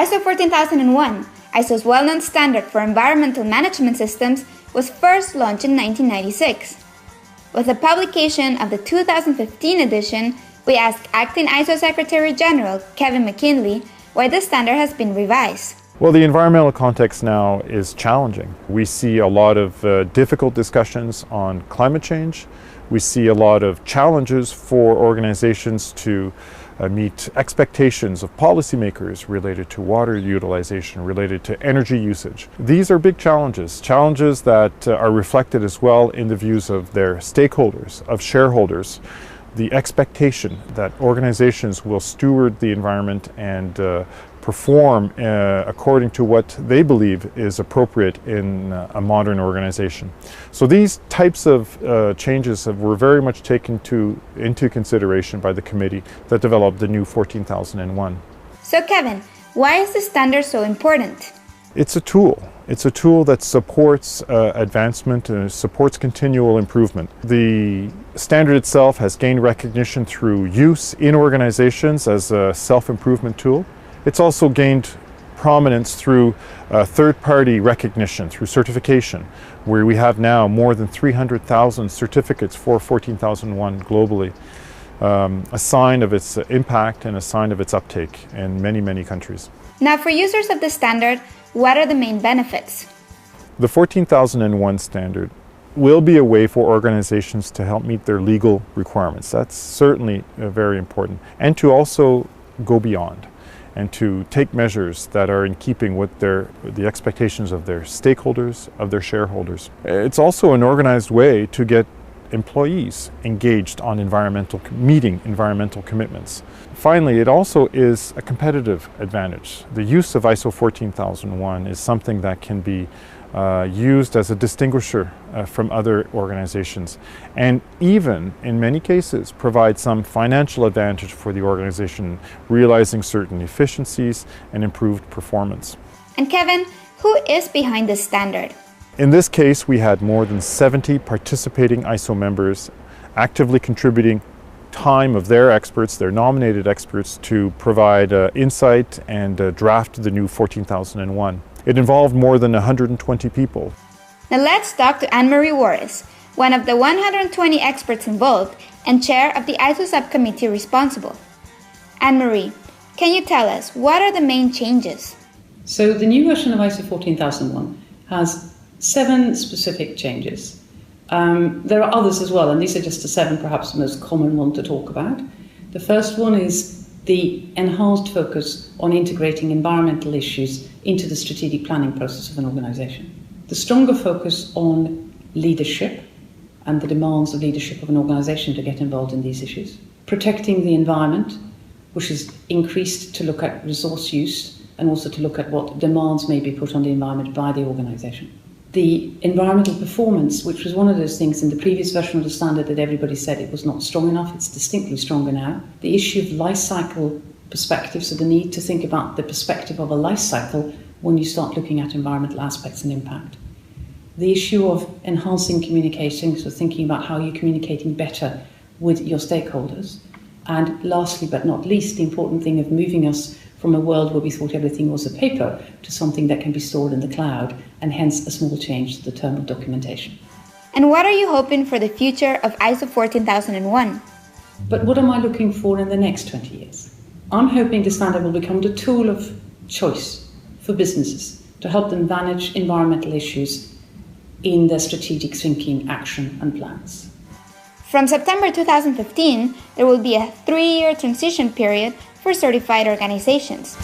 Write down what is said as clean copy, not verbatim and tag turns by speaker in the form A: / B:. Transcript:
A: ISO 14001, ISO's well-known standard for environmental management systems, was first launched in 1996. With the publication of the 2015 edition, we asked Acting ISO Secretary General Kevin McKinley why the standard has been revised.
B: Well, the environmental context now is challenging. We see a lot of difficult discussions on climate change. We see a lot of challenges for organizations to meet expectations of policymakers related to water utilization, related to energy usage. These are big challenges that are reflected as well in the views of their stakeholders, of shareholders. The expectation that organizations will steward the environment and perform according to what they believe is appropriate in a modern organization. So these types of changes were very much taken into consideration by the committee that developed the new 14001.
A: So Kevin, why is the standard so important?
B: It's a tool. It's a tool that supports advancement and supports continual improvement. The standard itself has gained recognition through use in organizations as a self-improvement tool. It's also gained prominence through third-party recognition, through certification, where we have now more than 300,000 certificates for 14001 globally, a sign of its impact and a sign of its uptake in many, many countries.
A: Now, for users of the standard, what are the main benefits?
B: The 14001 standard will be a way for organizations to help meet their legal requirements. That's certainly very important. And to also go beyond and to take measures that are in keeping with the expectations of their stakeholders, of their shareholders. It's also an organized way to get employees engaged on meeting environmental commitments. Finally, it also is a competitive advantage. The use of ISO 14001 is something that can be used as a distinguisher from other organizations, and even in many cases provide some financial advantage for the organization, realizing certain efficiencies and improved performance.
A: And Kevin, who is behind this standard?
B: In this case, we had more than 70 participating ISO members actively contributing time of their experts, their nominated experts, to provide insight and draft the new 14001. It involved more than 120 people.
A: Now let's talk to Anne-Marie Warris, one of the 120 experts involved and chair of the ISO subcommittee responsible. Anne-Marie, can you tell us what are the main changes?
C: So the new version of ISO 14001 has 7 specific changes. There are others as well, and these are just the 7 perhaps the most common one to talk about. The first one is the enhanced focus on integrating environmental issues into the strategic planning process of an organisation. The stronger focus on leadership and the demands of leadership of an organisation to get involved in these issues. Protecting the environment, which is increased to look at resource use and also to look at what demands may be put on the environment by the organisation. The environmental performance, which was one of those things in the previous version of the standard that everybody said it was not strong enough, it's distinctly stronger now. The issue of life cycle perspective, so the need to think about the perspective of a life cycle when you start looking at environmental aspects and impact. The issue of enhancing communication, so thinking about how you're communicating better with your stakeholders. And lastly but not least, the important thing of moving us from a world where we thought everything was a paper to something that can be stored in the cloud, and hence a small change to the term of documentation.
A: And what are you hoping for the future of ISO 14001?
C: But what am I looking for in the next 20 years? I'm hoping the standard will become the tool of choice for businesses to help them manage environmental issues in their strategic thinking, action and plans.
A: From September 2015, there will be a 3-year transition period for certified organizations.